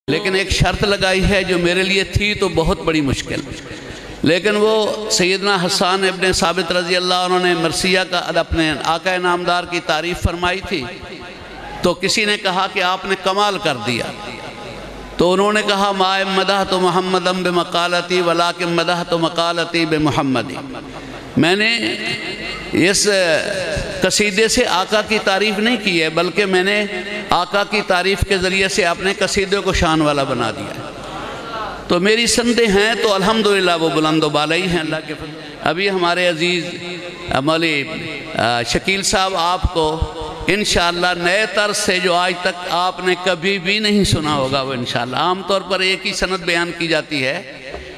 लेकिन एक शर्त लगाई है जो मेरे लिए थी तो बहुत बड़ी मुश्किल, लेकिन वो सैयदना हसन इब्न साबित रज़ी अल्लाह, उन्होंने मरसिया का अपने आका नामदार की तारीफ़ फरमाई थी। तो किसी ने कहा कि आपने कमाल कर दिया। तो उन्होंने कहा माए मदह तो मोहम्मदम बे मकालती वला के मदह तो मकालती बे मोहम्मदी। मैंने इस कसीदे से आका की तारीफ़ नहीं की है, बल्कि मैंने आका की तारीफ़ के ज़रिए से अपने कसीदे को शान वाला बना दिया है। तो मेरी संदे हैं तो अल्हम्दुलिल्लाह वो बुलंदो बाला ही हैं अल्लाह के फज़ल। अभी हमारे अज़ीज़ मौलवी शकील साहब आपको इंशाअल्लाह नए तर्ज से जो आज तक आपने कभी भी नहीं सुना होगा वो इंशाअल्लाह, आमतौर पर एक ही सनद बयान की जाती है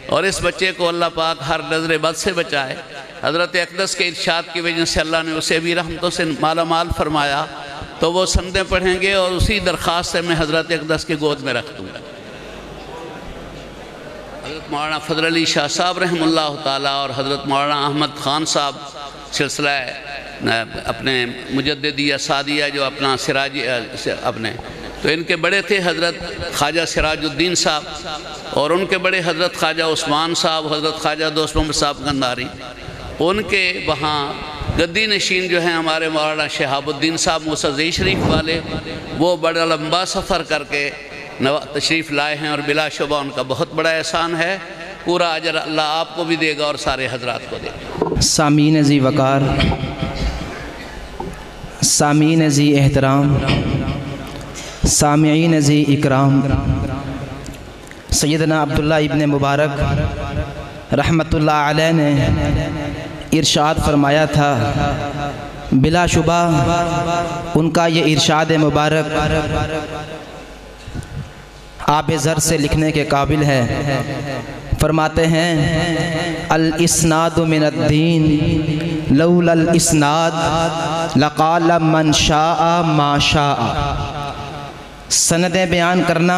और इस बच्चे को अल्लाह पाक हर नज़र बद से बचाए। हज़रत अक़दस के इरशाद की वजह से अल्लाह ने उसे भी रहमतों से माला माल फरमाया। तो वो संदें पढ़ेंगे और उसी दरख्वास्त से मैं हज़रत अक़दस की गोद में रख दूँगा। हज़रत मौलाना फ़ज़ल अली शाह साहब रहमतुल्लाह ताला और हज़रत मौलाना अहमद ख़ान साहब सिलसिला अपने मुजद्दिदिया सादिया जो अपना सिराजी अपने, तो इनके बड़े थे हज़रत ख्वाजा सिराजुद्दीन साहब और उनके बड़े हज़रत ख्वाजा उस्मान साहब, हज़रत ख्वाजा दोस्त मोहम्मद साहब गंदारी। उनके वहाँ गद्दी नशीन जो हैं हमारे मौलाना शहाबुद्दीन साहब मूसा शरीफ वाले, वो बड़ा लंबा सफ़र करके तशरीफ़ लाए हैं और बिलाशुबा उनका बहुत बड़ा एहसान है। पूरा अजर अल्लाह आपको भी देगा और सारे हजरात को देगा। सामीन जी वकार, सामीन जी एहतराम, सामीन जी इकराम, सैयदना अब्दुल्ला इब्न मुबारक रहमतुल्लाह अलैह ने इरशाद फरमाया था, बिलाशुबा उनका ये इरशाद मुबारक आब ज़र से लिखने के काबिल है। फरमाते हैं अल इस्नाद मिनद्दीन लौलल इस्नाद लक़ाल मन शाअ मा शाअ। सनदें बयान करना,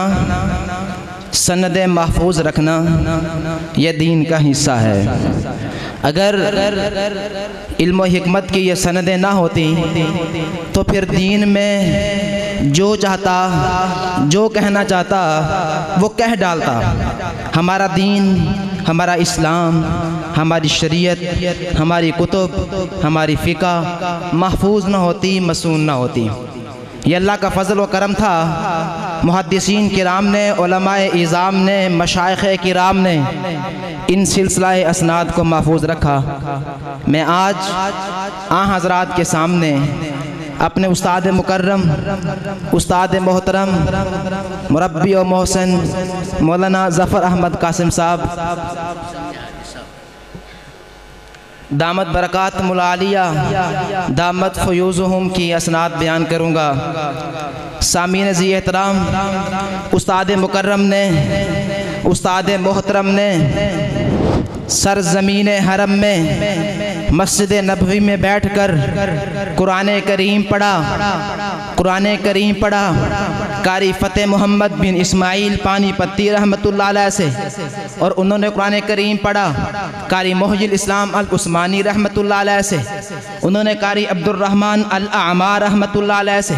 सनदें महफूज रखना यह दीन का हिस्सा है। अगर इल्म हिकमत की ये सनदें ना होती तो फिर दीन में जो चाहता, जो कहना चाहता वो कह डालता। हमारा दीन, हमारा इस्लाम, हमारी शरीयत, हमारी कुतुब, हमारी फ़िक़ा महफूज ना होती, मसून ना होती। ये अल्लाह का फ़ज़ल व करम था। मुहद्दिसीन किराम ने, उलमाए इज़ाम ने, मशाइख़ किराम ने इन सिलसिला असनाद को महफूज रखा। मैं आज हज़रात के सामने अपने उस्ताद मुकर्रम, उस्ताद मोहतरम, मुरब्बी व मोहसिन मौलाना ज़फ़र अहमद कासिम साहब दामत बरक़ात मुलालिया दामत फ़यूज़ुहुम की असनाद बयान करूँगा। सामीन जी एहतराम, उस्ताद मुकर्रम ने, उस्ताद मोहतरम ने सरज़मीन हरम में मस्जिद नबवी में बैठकर कुरान करीम पढ़ा, कुरान करीम पढ़ा कारी फ़तेह मोहम्मद बिन इस्माइल पानीपत्ती रहमतुल्लाह अलैह से, और उन्होंने कुरान करीम पढ़ा कारी मोहजिल इस्लाम अल उस्मानी रहमतुल्लाह अलैह से, उन्होंने कारी अब्दुर्रहमान अल आमा रहमतुल्लाह अलैह से,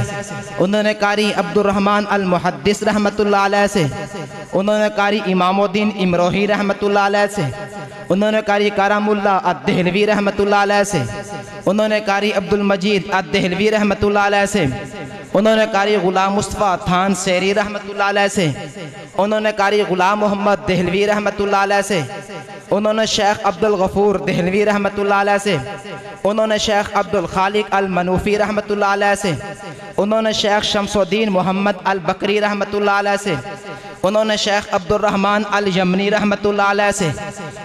उन्होंने कारी अब्दुर्रहमान अल मुहद्दिस रहमतुल्लाह अलैह से, उन्होंने कारी इमामुद्दीन इमरोही रहमतुल्लाह अलैह से, उन्होंने कारी करामुल्लाह अद-देहलवी रहमतुल्लाह अलैह से, उन्होंने कारी अब्दुल मजीद अद-देहलवी रहमतुल्लाह अलैह से, उन्होंने कारी गुलाम मुस्तफ़ा थान सेरी रहमतुल्लाह अलैह से, उन्होंने कारी गुलाम मोहम्मद देहलवी रहमतुल्लाह अलैह से, उन्होंने शेख अब्दुल गफूर देहलवी रहमतुल्लाह अलैह से, उन्होंने शेख अब्दुल खालिक अल मनूफ़ी रहमतुल्लाह अलैह से, उन्होंने शेख शमसुद्दीन मोहम्मद अल बकरी रहमतुल्लाह अलैह से, उन्होंने शेख अब्दुर्रहमान अल यमनी रहमतुल्लाह अलैह से,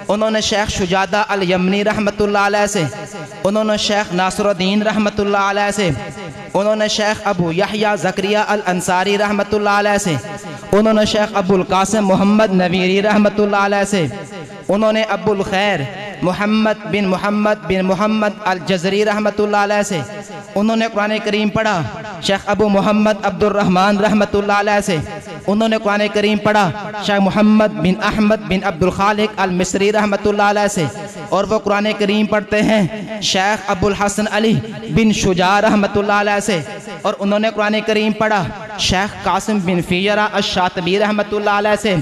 उन्होंने शेख शुजादा अल यमनी रहमतुल्लाह अलैह से, उन्होंने शेख नासरुद्दीन रहमतुल्लाह अलैह से, उन्होंने शेख अबू यहया ज़करिया अल अंसारी रहमतुल्लाह अलैह से, उन्होंने शेख अब्दुल कासिम मोहम्मद नवीरी रहमतुल्लाह अलैह से, उन्होंने अब्दुल खैर मोहम्मद बिन मोहम्मद अल जज़री रहमतुल्लाह अलैह से, उन्होंने कुरान करीम पढ़ा शेख अबू मोहम्मद अब्दुर्रहमान रहमतुल्लाह अलैह से, उन्होंने कुरान करीम पढ़ा शेख मोहम्मद बिन अहमद बिन अब्दुल खालिक अल मिस्री रहमतुल्लाह अलैह से, और वो कुरान करीम पढ़ते हैं शेख अबुल हसन अली बिन शुजा रहमतुल्लाह अलैह से, और उन्होंने कुरान करीम पढ़ा शेख कासिम बिन फ़ियरा अश-शातिबी रहमतुल्लाह अलैह से,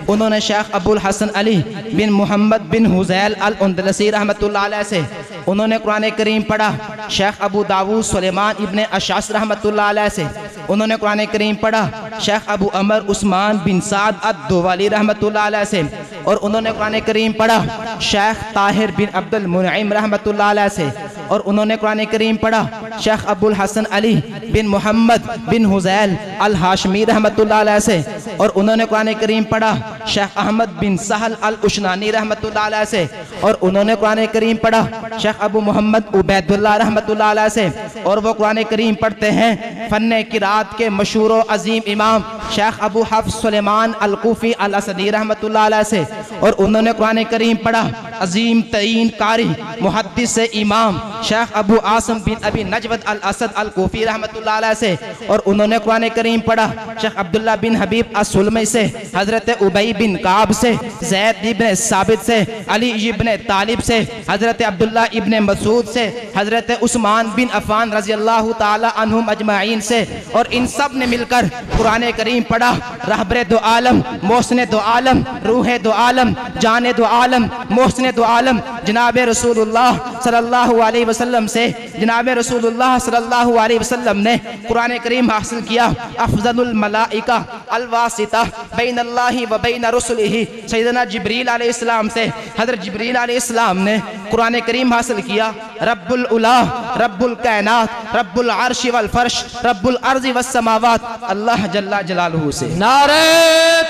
उन्होंने शेख अबुल हसन अली बिन मोहम्मद बिन हुज़ैल अल-उंदलसी रहमतुल्लाह अलैह से, उन्होंने कुरान करीम पढ़ा। शेख अबू दाऊद सुलेमान इब्ने अशास रहमतुल्लाह अलैह से, उन्होंने कुरान करीम पढ़ा। शेख अबू अमर उस्मान बिन साद अद-दुवाली रहमतुल्लाह अलैह से, और उन्होंने कुरान करीम पढ़ा। शेख ताहिर बिन अब्दुल मुनइम रहमतुल्लाह अलैह से, और उन्होंने कुरान करीम पढ़ा। शेख अबुल हसन अली बिन मोहम्मद बिन हुज़ैल अल हाशमी रहमतुल्लाह अलैह से, और उन्होंने कुरान करीम पढ़ा। शेख अहमद बिन सहल अल उशनानी रहमतुल्लाह अलैह से, और उन्होंने कुरान करीम पढ़ा। शेख अबू मोहम्मद उबैदुल्लाह रहमतुल्लाह अलैह से, और वो कुरान करीम पढ़ते हैं। फ़न्ने किरात के मशहूर व अजीम इमाम शेख अबू हफ्स सुलेमान अल कूफ़ी अल असदी रहमतुल्लाह अलैह से, और उन्होंने कुरान करीम पढ़ा। अजीम तरीन कारी मुहद्दिस इमाम शेख अबू आसम बिन अबी नजवत अल असद अल कूफ़ी रहमतुल्लाह अलैह से, और उन्होंने कुरान करीम पढ़ा। शेख अब्दुल्ला बिन हबीब अस-सुलमी से, हज़रत उबई बिन काब से, ज़ैद इब्ने साबित से, अली इब्ने तालिब से, हज़रत अब्दुल्ला इब्ने मसूद से, हज़रत उस्मान बिन अफ़ान रज़ियल्लाहु ताला अन्हुम अजमाइन से, और इन सब ने मिलकर कुरान करीम पढ़ा। रहबरे दो आलम, मोहसिन दो आलम, रूह दो आलम, जाने दो आलम, मोहसिन दो आलम जनाब रसूलुल्लाह सल्लल्लाहु अलैहि वसल्लम से, जनाब रसूलुल्लाह सल्लल्लाहु अलैहि वसल्लम ने कुरान करीम हासिल किया। अफ़ज़लुल मलाइका अल वासिता बैनल्लाहि व बैन रसूलिही सैयदना जिब्रील अलैहिस्सलाम से, हज़रत जिब्रील अलैहिस्सलाम ने कुरान करीम हासिल किया। रब्बुल उला, रब्बुल कायनात, रब्बुल अर्श वल फर्श, रब्बुल अर्ज़ वस समावात अल्लाह जल्ला जलालहू से। नारे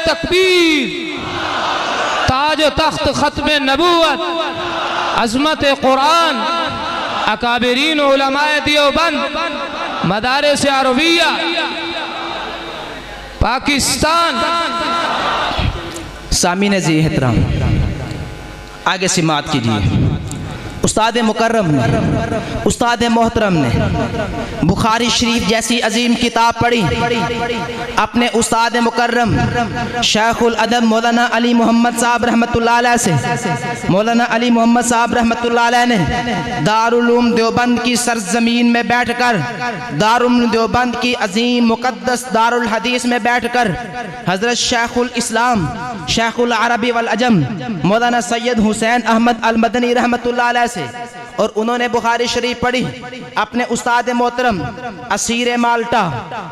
तकबीर, ताज तख्त खत्म नबूवत, अज़मत कुरान, अकाबिरीन उलमाए देवबंद, मदारिस अरबिया पाकिस्तान। सामीन जी एहतराम, आगे सिमात कीजिए। उस्ताद मुकर्रम ने, उस्ताद मोहतरम ने बुखारी शरीफ जैसी अजीम किताब पढ़ी। अपने उस्ताद मुकर्रम शेखुल अदब मौलाना अली मोहम्मद साहब रहमतुल्लाह अलैह से, मौलाना अली मोहम्मद साहब रहमतुल्लाह अलैह ने दारुल उलूम देवबंद की सरजमीन में बैठकर, दारुल उलूम देवबंद की अजीम मुकद्दस दारुल हदीस में बैठकर हज़रत शेखुल इस्लाम शेखुल अरबी वल अजम मौलाना सैयद हुसैन अहमद अल मदनी रहमतुल्लाह अलैह से, और उन्होंने बुखारी शरीफ पढ़ी। अपने उस्ताद मोहतरम असीर माल्टा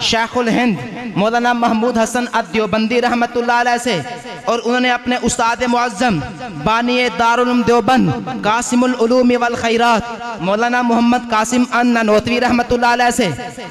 शेखुल हिंद मौलाना महमूद हसन अद-देवबंदी रहमतुल्लाह अलैह से, और उन्होंने अपने उस्ताद मुअज़्ज़म बानी दारुल उलूम देवबंद कासिमुल उलूम वल खैरात मौलाना मोहम्मद कासिम अन-ननोतवी रहमतुल्लाह अलैह से,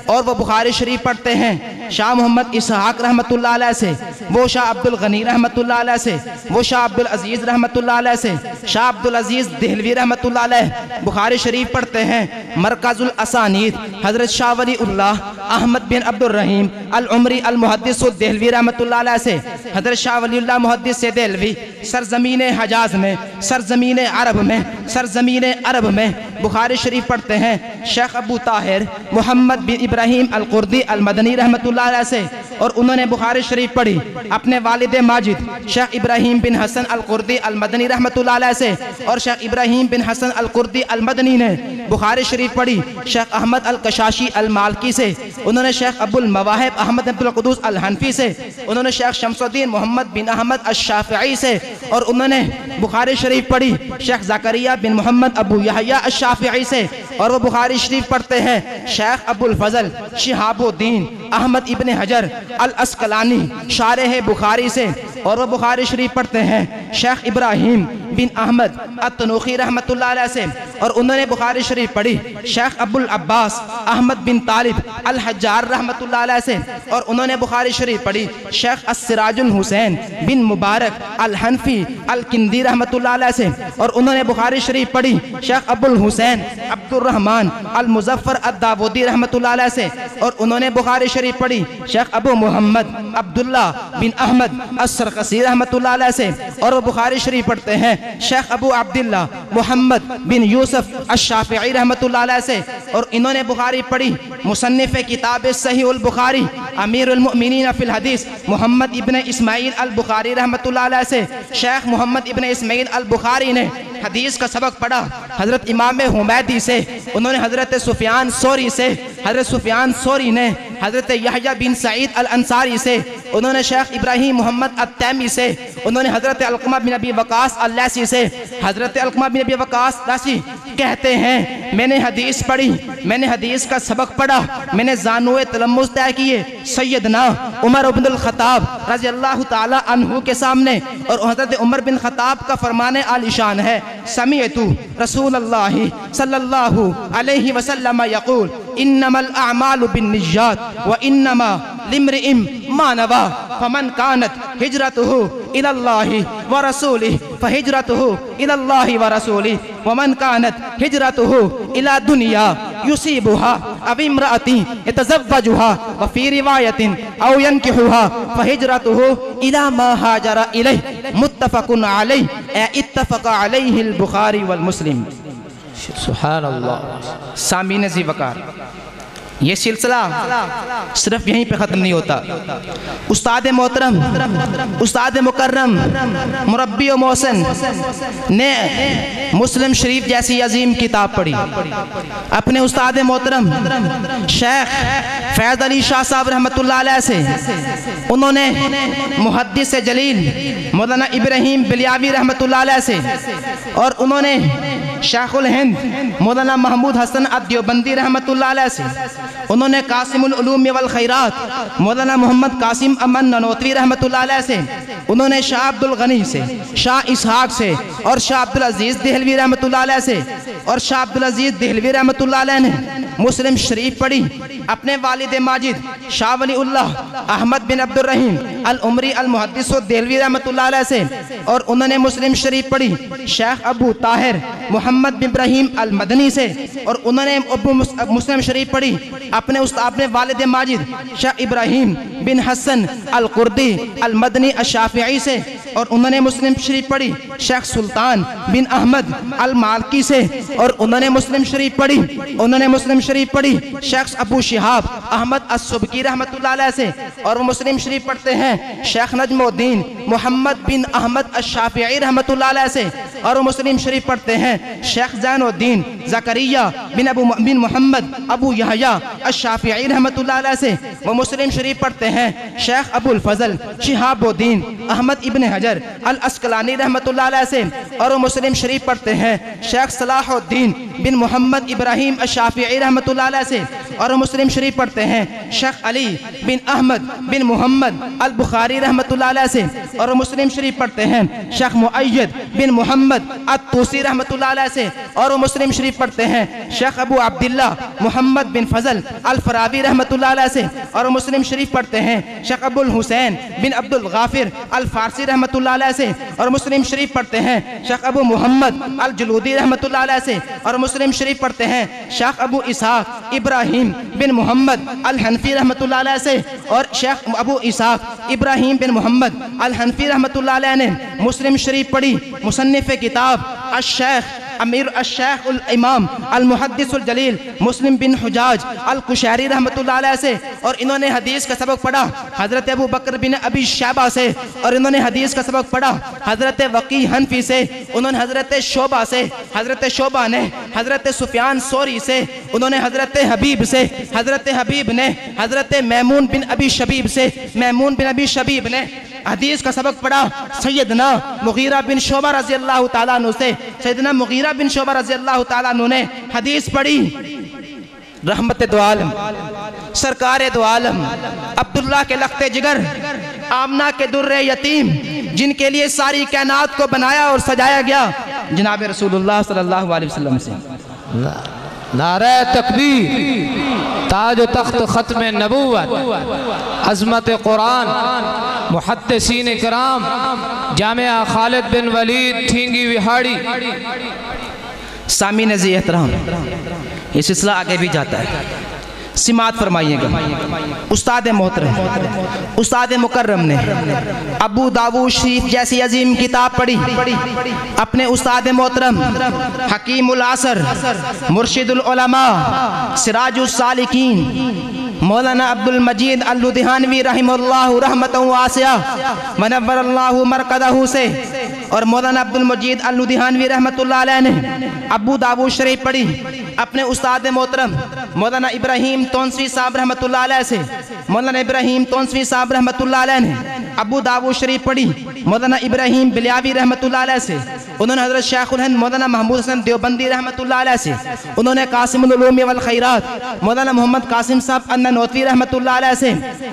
और वो बुखारी शरीफ पढ़ते हैं। शाह मोहम्मद इसहाक रहमतुल्लाह अलैह से, वो शाह अब्दुल गनी रहमतुल्लाह अलैह से, वो शाह अब्दुल अजीज़ रहमतुल्लाह अलैह से, शाह अब्दुल अजीज़ देहलवी रहमतुल्लाह अलैह बुखारी शरीफ पढ़ते हैं। मरकजुल असानीद हज़रत शाह वली उल्लाह अहमद बिन अब्दुल रहीम अल उमरी अल मुहद्दिस देहलवी रहमतुल्लाह अलैह से, हज़रत शाह वलीउल्लाह मुहद्दिस से देहलवी सरजमीन हजाज में, सरजमीन अरब में, सरजमीन अरब में बुखारी शरीफ पढ़ते हैं। शेख अबू ताहिर मोहम्मद बिन इब्राहिम अल कुर्दी अल मदनी रहमतुल्लाह अलैह से, और उन्होंने बुखारी शरीफ पढ़ी। अपने वालिद माजिद शेख इब्राहिम बिन हसन अल कुर्दी अल मदनी रहमतुल्लाह अलैह से, और शेख इब्राहिम बिन हसन अल कुर्दी अल मदनी ने बुखारी शरीफ पढ़ी। शेख अहमद अल कशाशी अल मालकी से, उन्होंने शेख अबुल मवाहिब अहमद अब्दुल कुदूस अल हनफी से, उन्होंने शेख शमसुद्दीन मोहम्मद बिन अहमद अश-शाफ़िई से, और उन्होंने बुखारी शरीफ पढ़ी। शेख ज़करिया बिन मोहम्मद अबू यहया अश-शाफ़िई से, और वो बुखारी शरीफ पढ़ते हैं। शेख अबुल फजल शिहाबुद्दीन अहमद इब्ने हजर अल अस्कलानी शारह बुखारी से, और वो बुखारी शरीफ पढ़ते हैं। शेख इब्राहिम बिन अहमद अत-तनूखी रहमतुल्लाह अलैह से, और उन्होंने बुखारी शरीफ पढ़ी। शेख अबुल अब्बास अहमद बिन तालिब अल हज्जार रहमतुल्लाह अलैह से, और उन्होंने बुखारी शरीफ पढ़ी। शेख अस्सिराजुल हुसैन बिन मुबारक अल हनफी अल किंदी रहमतुल्लाह अलैह से, और उन्होंने बुखारी शरीफ पढ़ी। शेख अबुल हुसैन अब्दुर रहमान अल मुज़फ़्फ़र अद-दावूदी रहमतुल्लाह अलैह से, और उन्होंने बुखारी शरीफ पढ़ी। शेख अबू मोहम्मद अब्दुल्ला बिन अहमद अस्सरक़सी रहमतुल्लाह अलैह से, और वो बुखारी शरीफ पढ़ते हैं। शेख अबू अब्दुल्ला मोहम्मद बिन यूसुफ अश-शाफ़िई रहमतुल्लाह अलैह से, और इन्होंने बुखारी पढ़ी। मुसन्निफ़ किताब सहीहुल बुखारी अमीरुल मुमिनीन फिल हदीस मोहम्मद इब्ने इस्माइल अल बुखारी रहमतुल्लाह अलैह से, शेख मोहम्मद इब्ने इस्माइल अल बुखारी ने हदीस का सबक पढ़ा हज़रत इमाम हुमैदी से, उन्होंने हज़रत सुफियान सौरी से, हज़रत सुफियान सौरी ने हज़रत यहया बिन सईद अल अंसारी से, उन्होंने शेख इब्राहिम मोहम्मद अत्तैमी से, उन्होंने हज़रत अलक़मा बिन अबी वक़ास अल-लैसी से। हज़रत अलक़मा बिन अबी वक़ास लैसी कहते हैं, मैंने हदीस पढ़ी, मैंने हदीस का सबक पढ़ा, मैंने ज़ानुए तलम्मुज़ तय किए सैयदना उमर इब्नुल ख़त्ताब रज़ियल्लाहु ताला अन्हु के सामने, और हज़रत उमर बिन ख़त्ताब का फरमाने आलिशान है, समीअतु रसूलल्लाहि सल्लल्लाहु अलैहि वसल्लम यक़ूल इन्नमल अअमालु बिन्निय्यात व इन्नमा लिम्रिइम मा नवा फमन कानत हिजरतुहु इलल्लाहि व रसूलिहि फहिजरतुहु इलल्लाहि व रसूलिहि वमन कानत हिजरतुहु इला दुनिया युसीबुहा अव इम्राअतिन यतज़व्वजुहा व फी रिवायतिन औ यनकिहुहा फहिजरतुहु इला मा हाजरा इलैहि मुत्तफ़क़ुन अलैहि इत्तफ़क़ अलैहि अल बुखारी वल मुस्लिम। सुभान अल्लाह। सामीन ज़ी वक़ार, ये सिलसिला सिर्फ यहीं पे ख़त्म नहीं होता। उस्ताद मोहतरम, उस्ताद मुकर्रम, मुरब्बी व मोहसिन ने मुस्लिम शरीफ जैसी अजीम किताब पढ़ी। अपने उस्ताद मोहतरम शेख फैज़ अली शाह साहब रहमतुल्लाह अलैह से उन्होंने मुहद्दिस जलील मौलाना इब्राहीम बिलियावी रहमतुल्लाह अलैह से, और उन्होंने शेखुल हिंद मौलाना महमूद हसन अद-देवबंदी रहमतुल्लाह अलैह से, उन्होंने कासिमुल उलूम वल खैरात मौलाना मोहम्मद कासिम अमन ननोतवी रहमतुल्लाह अलैह से, उन्होंने शाह अब्दुल गनी से, शाह इसहाक से और शाह अब्दुल अजीज़ देहलवी रहमतुल्लाह अलैह से, और शाह अब्दुल अजीज़ देहलवी रहमतुल्लाह अलैह ने मुस्लिम शरीफ पढ़ी। अपने वालिद माजिद शाह वलीउल्लाह अहमद बिन अब्दुल रहीम अल उमरी अल मुहद्दिस देहलवी रहमतुल्लाह अलैह से, और उन्होंने मुस्लिम शरीफ पढ़ी शेख अबू ताहिर मोहम्मद बिन इब्राहीम अल मदनी से, और उन्होंने मुस्लिम शरीफ पढ़ी अपने वालिद माजिद शाह इब्राहीम बिन हसन अल कुर्दी अल मदनी अल शाफिई से, और उन्होंने मुस्लिम शरीफ पढ़ी शेख सुल्तान बिन अहमद अल मालकी से, और उन्होंने मुस्लिम शरीफ पढ़ी शेख अबू शिहाब अहमद अस्सुबकी रहमतुल्लाह अलैह से, और वो मुस्लिम शरीफ पढ़ते हैं शेख नजमुद्दीन मोहम्मद बिन अहमद अश-शाफिई रहमतुल्लाह अलैह से, और वो मुस्लिम शरीफ पढ़ते हैं शेख ज़ैनुद्दीन ज़करिया बिन मोहम्मद अबू यहया अश-शाफिई रहमतुल्लाह अलैह से। वो मुस्लिम शरीफ पढ़ते हैं शेख अबुल फजल शिहाबुद्दीन अहमद इब्न हजर अल अस्कलानी रहमतुल्लाह अलैह से, और वो मुस्लिम शरीफ पढ़ते हैं शेख सलाहुद्दीन बिन मोहम्मद इब्राहीम अश-शाफिई रहमतुल्लाह अलैह से, और वो मुस्लिम शरीफ पढ़ते हैं शेख अली बिन अहमद बिन मोहम्मद अल बुखारी रहमतुल्लाह अलैह से, और वो मुस्लिम शरीफ पढ़ते हैं शेख मुअय्यद बिन मोहम्मद अत-तूसी रहमतुल्लाह अलैह से, और वो मुस्लिम शरीफ पढ़ते हैं शेख अबू अब्दुल्लाह मोहम्मद बिन फजल अल फराबी रहमतुल्लाह अलैह से, और वो मुस्लिम शरीफ पढ़ते हैं शेख अबुल हुसैन बिन अब्दुल गाफिर अल फारसी रहमतुल्लाह अलैह से, और मुस्लिम शरीफ पढ़ते हैं शेख अबू मोहम्मद अल जलूदी रहमतुल्लाह अलैह से, और मुस्लिम शरीफ पढ़ते हैं शेख अबू इसहाक इब्राहीम बिन मोहम्मद अल हनफी रहमतुल्लाह अलैह से, और शेख अबू इसहाक इब्राहीम बिन मोहम्मद अल हनफी रहमतुल्लाह अलैह ने मुस्लिम शरीफ पढ़ी मुसन्निफ़ किताब अश-शेख अमीर अश-शेख उल इमाम अल मुहद्दिस उल जलील मुस्लिम बिन हुजाज अल कुशैरी रहमतुल्लाह अलैह से, और इन्होंने हदीस का सबक पढ़ा हज़रत अबू बकर बिन अबी शैबा से, और इन्होंने हदीस का सबक पढ़ा हज़रत वकी हनफी से, उन्होंने हज़रत शोबा से, हज़रत शोबा ने हज़रत सुफियान सोरी से, उन्होंने हज़रत हबीब से, हज़रत हबीब ने हज़रत मैमून बिन अबी शबीब से, मैमून बिन अबी शबीब ने हदीस का सबक पढ़ा सैयदना मुगीरा बिन शोबा रज़ी अल्लाह ताला अन्हु से, सैयदना मुगीरा बिन शोबा रज़ी अल्लाह ताला अन्हु ने हदीस पढ़ी रहमत दो आलम सरकार दो आलम अब्दुल्लाह के लख्ते जिगर आमना के दुर्रे यतीम जिनके लिए सारी कायनात को बनाया और सजाया गया जनाब रसूलुल्लाह सल्लल्लाहु अलैहि वसल्लम से। नारे तकबीर, ताज तख्त खत्म नबूवत, अज़मत कुरान, मुहद्दिसीन किराम, जामिया खालिद बिन वलीद ठींगी विहाड़ी। सामीन ज़ी एहतराम, ये सिलसिला आगे भी जाता है, सिमात फरमाइएगा। उस्ताद मोहतरम उस्ताद मुकर्रम ने अबू दाऊद शरीफ जैसी अजीम किताब पढ़ी अपने उस्ताद मोहतरम हकीमुल असर मुर्शिदुल उलमा सिराजुस सालिकीन मौलाना अब्दुल मजीद अल लुधियानवी रहमतुल्लाह रहमतन वासिया मनव्वरल्लाहु मरकदहू से और मौलाना अब्दुल मजीद अल लुधियानवी रहमतुल्लाह अलैह ने अबू दाऊद शरीफ पढ़ी अपने उस्ताद मोहतरम मौलाना इब्राहिम तौंसवी साहब रहमतुल्लाह अलैह से। मौलाना इब्राहिम तौंसवी साहब रहमतुल्लाह अलैह ने अबू दाऊद शरीफ पढ़ी मौलाना इब्राहिम बिलियावी रहमतुल्लाह अलैह से। उन्होंने हज़रत शेखुल हिंद मौलाना महमूद हसन देवबंदी रहमतुल्लाह अलैह से। उन्होंने कासिमुल उलूम वल खैरात मौलाना मोहम्मद कासिम साहब अन्ननौतवी रहमतुल्लाह अलैह से।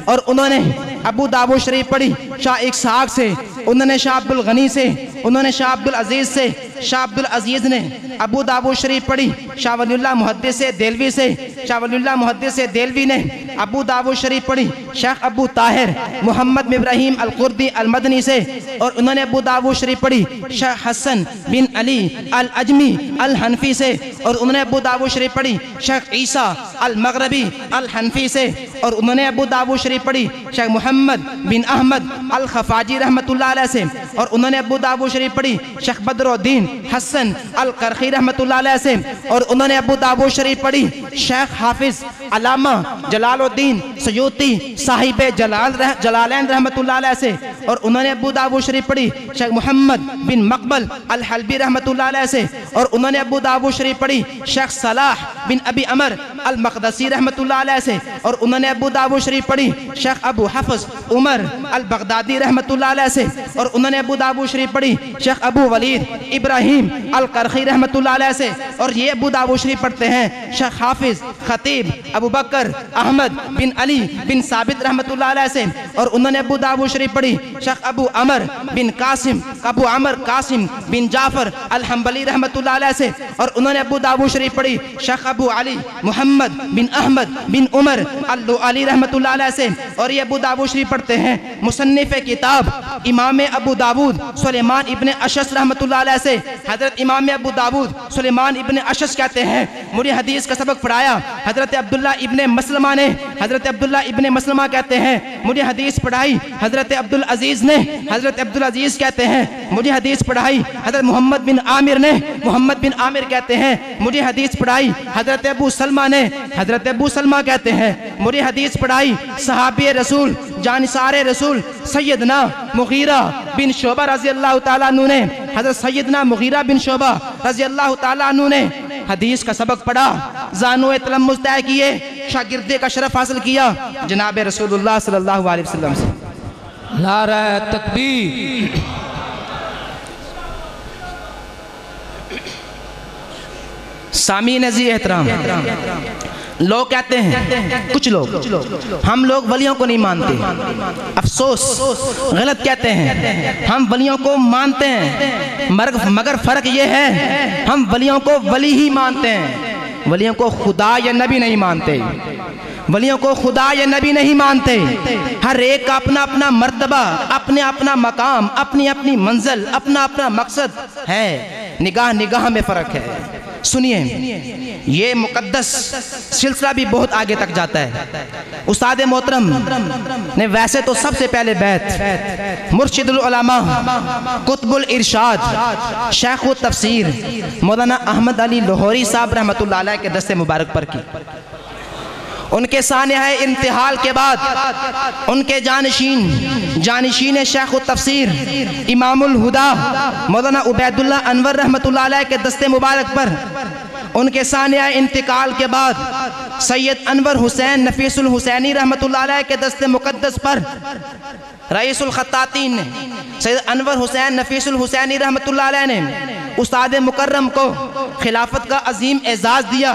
और उन्होंने अबू दाऊद शरीफ पढ़ी शाह इस्हाक से। उन्होंने शाह अब्दुल गनी से। उन्होंने शाह अब्दुल अजीज़ से। शाह अब्दुल अजीज़ ने अबू दाऊद शरीफ पढ़ी शाह वलीउल्लाह मुहद्दिस देलवी से। शाह वलीउल्लाह मुहद्दिस देलवी ने अबू दाऊद शरीफ पढ़ी शेख अबू ताहिर मोहम्मद इब्राहिम अल कुर्दी अल मदनी से। और उन्होंने अबू दाऊद शरीफ पढ़ी शेख हसन बिन अली अल अजमी अल हनफी से। और उन्होंने अबू दाऊद शरीफ पढ़ी शेख ईसा अल मगरबी अल हनफी से। और उन्होंने अबू दाऊद शरीफ पढ़ी शेख मोहम्मद बिन अहमद अल खफाजी रहमतुल्लाह अलैह से। और उन्होंने अबू दाऊद शरीफ पढ़ी शेख बदरुद्दीन हसन अल करखी रहमतुल्लाह अलैह से। और उन्होंने अबू दाऊद शरीफ पढ़ी शेख हाफिज अलामा जलालुद्दीन सयूती साहिब जलालैन रहमतुल्लाह अलैह से। और उन्होंने अबू दाऊद शरीफ पढ़ी शेख मोहम्मद बिन मकबल अल हलबी रहमतुल्लाह अलैह से। और उन्होंने अबू दाऊद शरीफ पढ़ी शेख सलाह बिन अबी अमर अल मकदसी रहमतुल्लाह अलैह से। और उन्होंने अबू दाऊद शरीफ पढ़ी शेख अबू हफ्स उमर अल बगदादी रहमतुल्लाह अलैह से। और उन्होंने अबू दाऊद शरीफ पढ़ी शेख अबू वलीद इब्राहिम अल करखी रहमतुल्लाह अलैह से। और ये अबू दाऊद शरीफ पढ़ते हैं शेख हाफिज खतीब अबू बकर अहमद बिन अली बिन साबित रहमतुल्लाह अलैह से। और उन्होंने अबू दाऊद शरीफ पढ़ी शेख अबू अमर बिन कासिम अबू अमर कासिम बिन जाफर अल हम्बली रहमतुल्लाह अलैह से। और उन्होंने अबू दाऊद शरीफ पढ़ी शेख अबू अली मोहम्मद बिन अहमद बिन उमर अल अली रहमतुल्लाह अलैह से। और ये अबू दाऊद शरीफ पढ़ते हैं मुसन्निफ किताब इमाम अबू दाऊद सुलेमान इब्ने अशस रहमतुल्लाह अलैह से। हजरत इमाम अबू दाऊद सुलेमान इब्ने अशस कहते हैं मुझे हदीस का सबक पढ़ाया हजरत अब्दुल्ला इब्ने मसलमा ने। हजरत अब्दुल्ला इब्ने मसलमा कहते हैं मुझे हदीस पढ़ाई हजरत अब्दुल अजीज़ ने। हजरत अब्दुल अजीज़ कहते हैं मुझे हदीस पढ़ाई हजरत मोहम्मद बिन आमिर ने। मोहम्मद बिन आमिर कहते हैं मुझे हदीस पढ़ाई हजरत अबू सलमा ने। हजरत अबू सलमा कहते हैं मुझे हदीस पढ़ाई सहाबी रसूल जानिसारे रसूल सैयदना मुगीरा बिन शोबा रज़ी अल्लाह ताला अन्हु ने। हजरत सैयदना मुगीरा बिन शोबा रज़ी अल्लाह ताला अन्हु ने हदीस का सबक पढ़ा जानो तलम्मुज़ तय किए शागिर्दे का शरफ हासिल किया जनाब रसूलुल्लाह सल्लल्लाहु अलैहि वसल्लम से। नारा तकबीर। सामी नज़ी एहतराम लोग कहते हैं कुछ लोग हम लोग वलियों को नहीं मानते। अफसोस गलत कहते हैं हम वलियों को मानते हैं मगर फ़र्क ये है हम वलियों को वली ही मानते हैं। वलियों को खुदा या नबी नहीं मानते। वलियों को खुदा या नबी नहीं मानते। हर एक का अपना अपना मर्तबा अपने अपना मकाम अपनी अपनी मंजिल अपना अपना मकसद है। निगाह निगाह में फ़र्क है। सुनिए ये मुकद्दस सिलसिला भी बहुत आगे तक जाता है। उस्ताद मोहतरम ने वैसे तो सबसे पहले बैत मुर्शिदुल उलमा कुतुबुल इरशाद शेखुत तफसीर मौलाना अहमद अली लाहौरी साहब रहमतुल्लाह अलैह के दस्ते मुबारक पर की। उनके सानिया इंतहाल के बाद उनके जानशीन शेखुत तफसीर इमामुल हुदा मौलाना उबैदुल्लाह अनवर रहमतुल्लाह अलैह के दस्ते मुबारक पर उनके सानिया इंतकाल के बाद सैयद अनवर हुसैन नफीसुल हुसैनी रहमतुल्लाह अलैह के दस्ते मुकद्दस पर रईसुल खत्तातीन ने सैयद अनवर हुसैन नफीसुल हुसैनी रहमतुल्लाह अलैह ने उस्ताद मुकर्रम को खिलाफत का अजीम एजाज़ दिया।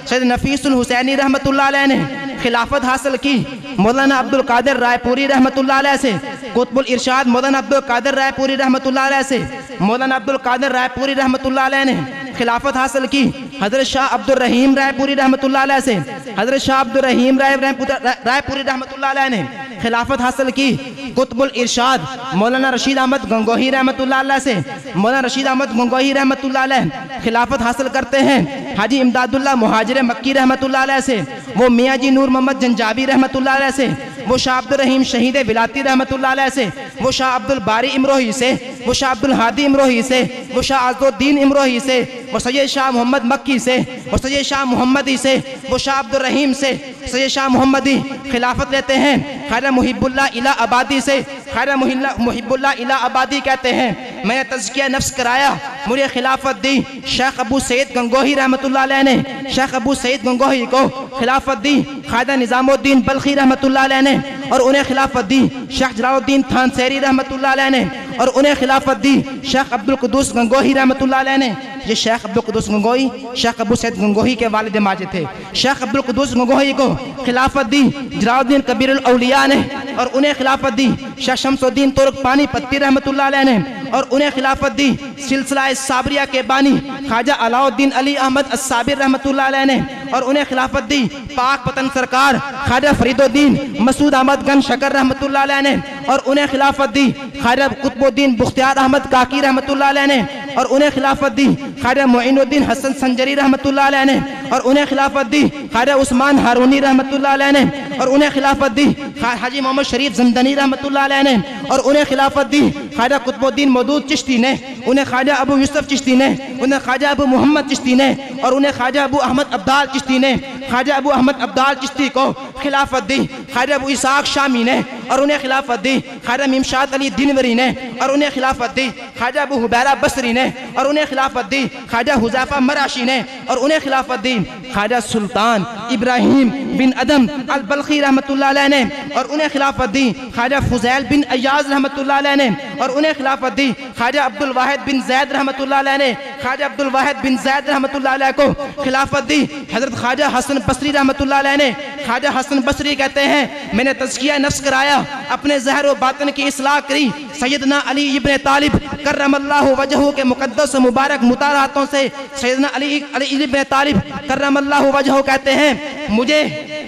सैयद नफीसुल हुसैनी रहमतुल्लाह अलैह ने खिलाफत हासिल की मौलाना अब्दुल कादिर रायपुरी रहमतुल्लाह अलैह से। कुतुबुल इरशाद मौलाना अब्दुल कादिर रायपुरी रहमतुल्लाह अलैह से। मौलाना अब्दुल कादिर रायपुरी रहमतुल्लाह अलैह ने खिलाफत हासिल की हजरत शाह अब्दुल रहीम रायपुरी रहमतुल्लाह अलैह से। हजरत शाह अब्दुल रहीम रायपुरी रहमतुल्लाह अलैह ने खिलाफत हासिल की कुतुबुल इरशाद मौलाना रशीद अहमद गंगोही रहमतुल्लाह अलैह से। मौलाना रशीद अहमद गंगोही रहमतुल्लाह अलैह खिलाफत हासिल करते हैं हाजी इमदादुल्लाह मुहाजिर मक्की रहमतुल्लाह अलैह से। वो मियाँ जी नूर मोहम्मद जंजाबी रहमतुल्लाह अलैह से। वो शाह अब्दुल रहीम शहीद विलाती रहमतुल्लाह अलैह से। वो शाह अब्दुल बारी इमरोही से। वो शाह अब्दुल हादी इमरोही से। वो शाह अज़दुद्दीन इमरोही से। वो सैयद शाह मोहम्मद मक्की से। वो सैयद शाह मोहम्मदी से। वो शाह अब्दुल रहीम से सैयद शाह मोहम्मदी खिलाफत लेते हैं। खैर मुहिब्बुल्लाह इला आबादी से। खैर मुहिब्बुल्लाह इला आबादी कहते हैं मैंने तज़किया नफ्स कराया, मुझे खिलाफत दी। शेख अबू सईद गंगोही रहमतुल्लाह अलैह ने शेख अबू सईद गंगोही को खिलाफत दी। ख्वाजा निज़ामुद्दीन बल्खी रहमतुल्लाह अलैह ने और उन्हें खिलाफत दी। शेख जलालुद्दीन थानसेरी रहमतुल्लाह अलैह ने और उन्हें खिलाफत दी। शेख अब्दुल कुद्दूस गंगोही रहमतुल्लाह अलैह ने, ये शेख अब्दुल कुद्दूस गंगोही शेख अबू सईद गंगोही के वालिद माजिद थे। शेख अब्दुल कुद्दूस गंगोही को खिलाफत दी जलालुद्दीन कबीरुल औलिया ने और उन्हें खिलाफत दी। शेख शमसुद्दीन तुर्क पानीपत्ती रहमतुल्लाह अलैह ने और उन्हें खिलाफत दी। सिलसिला साबरिया के बानी ख्वाजा अलाउद्दीन अली अहमद अस्साबिर रहमतुल्लाह अलैह ने और उन्हें खिलाफत दी। पाक पतन सरकार ख्वाजा फरीदुद्दीन मसूद अहमद गन शकर रहमतुल्लाह अलैह ने और उन्हें खिलाफत दी। ख्वाजा कुतुबुद्दीन बुख्तियार अहमद काकी रहमतुल्लाह अलैह ने और उन्हें खिलाफत दी। ख्वाजा मुइनुद्दीन हसन संजरी रहमतुल्लाह अलैह ने और उन्हें खिलाफत दी। ख्वाजा उस्मान हारूनी रहमतुल्लाह अलैह ने और उन्हें खिलाफत दी। हाजी मोहम्मद शरीफ जमदनी रहमतुल्लाह अलैह ने और उन्हें खिलाफत दी। ख्वाजा कुतुबुद्दीन मौदूद चिश्ती ने, उन्हें ख्वाजा अबू यूसुफ चिश्ती ने, उन्हें ख्वाजा अबू मोहम्मद चिश्ती ने और उन्हें ख्वाजा अबू अहमद अब्दाल चिश्ती ने ख्वाजा अबू अहमद अब्दाल चिश्ती को खिलाफत दी। ख्वाजा अबू इसाक शामी ने और उन्हें खिलाफत दी। ख्वाजा मिमशाद अली दिनवरी ने और उन्हें खिलाफत दी। ख्वाजा अबू हुबैरा बसरी ने और उन्हें खिलाफत दी। ख्वाजा हुज़ैफा मराशी ने और उन्हें खिलाफत दी। ख्वाजा सुल्तान इब्राहिम बिन अदम अल बल्खी रहमतुल्लाह अलैह ने और उन्हें खिलाफत दी। ख्वाजा फुज़ैल बिन अय्याज़ रहमतुल्लाह अलैह ने और उन्हें खिलाफत दी। ख्वाजा अब्दुल वाहिद बिन ज़ैद रहमतुल्लाह अलैह ने ख्वाजा अब्दुल वाहिद बिन ज़ैद रहमतुल्लाह अलैह को खिलाफत दी। हज़रत ख्वाजा हसन बसरी रहमतुल्लाह अलैह ने, ख्वाजा हसन बसरी कहते हैं, मैंने तज़किया नफ्स कराया, अपने ज़हर व बातिन की इस्लाह करी। सैयदना अली इब्न तालिब कर्रमल्लाहु वजहू के मुक़द्दस मुबारक मुतारातों से सैयदना अली इब्न तालिब कर्रमल्लाहु वजहू कहते हैं, मुझे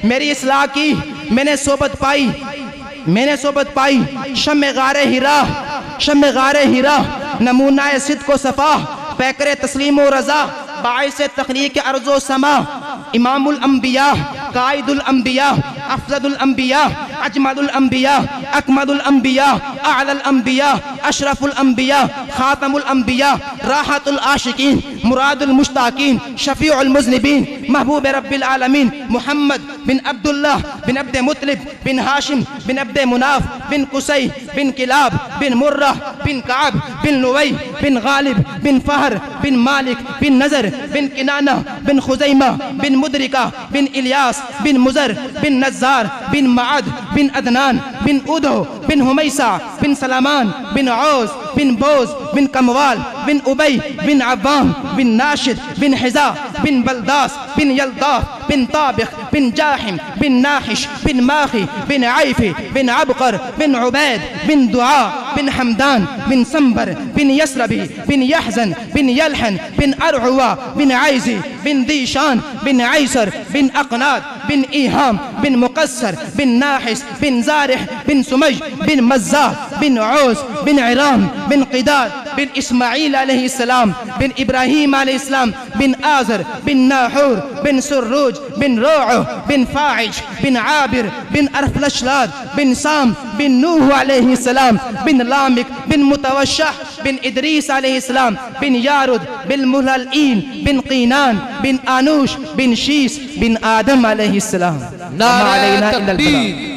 मेरी इस्लाह की, मैंने सोबत पाई शम्मे गारे हिरा नमूना सिद्क़ व सफ़ा पैकर तस्लीम व रज़ा बाइस तख़लीक़ अर्ज़ो समा इमामुल अंबिया काइदुल अंबिया अफ़ज़लुल अंबिया अजमलुल अंबिया अकमलुल अंबिया अअलल अंबिया अशरफुल अंबिया खातमुल अंबिया राहतुल आशिकीन मुरादुल मुश्ताकीन शफ़ीउल मुज़निबीन महबूब रब्बिल आलमीन मुहम्मद बिन अब्दुल्लाह बिन अब्द मुत्तलिब बिन हाशिम बिन अब्द मुनाफ बिन कुसै बिन किलाब बिन मुर्रा बिन काब बिन लुवै बिन गालिब बिन फ़हर बिन मालिक बिन नज़र बिन किनाना बिन खुज़ैमा बिन मुदरिका बिन इलियास बिन मुज़र बिन नज़्ज़ार बिन माद बिन अदनान बिन उदो बिन हुमैसा बिन सलामान बिन औस बिन बोज बिन कमवाल बिन उबई बिन अव्वाम बिन नाशिद बिन हिज़ा बिन बलदास बिन यल्दाफ बिन ताबिख बिन जाहिम बिन नाहिश बिन माखी बिन आइफी बिन अबकर बिन उबैद बिन दुआ बिन हमदान बिन संबर बिन यसरबी बिन यहजन बिन यलहन बिन अरहुआ बिन आइजी बिन दीशान बिन आइसर बिन अकनाद बिन ईहाम बिन मुकस्सर बिन नाहिस बिन ज़ारिह बिन सुमज बिन मज़्ज़ा बिन औस बिन इराम बिन क़िदार बिन इस्माईल अलैहिस्सलाम बिन इब्राहीम अलैहिस्सलाम बिन आज़र बिन नाहूर बिन सुर्रूज बिन रोअ बिन फ़ाइज बिन आबिर बिन अरफ़लशलाद बिन साम बिन नूह अलैहिस्सलाम बिन लामिक बिन मुतवश्शह बिन इदरीस अलैहिस्सलाम बिन यारुद बिन मुहलईन बिन क़ीनान बिन आनूश बिन शीस बिन आदम अलैहिस्सलाम। नारे तकबीर।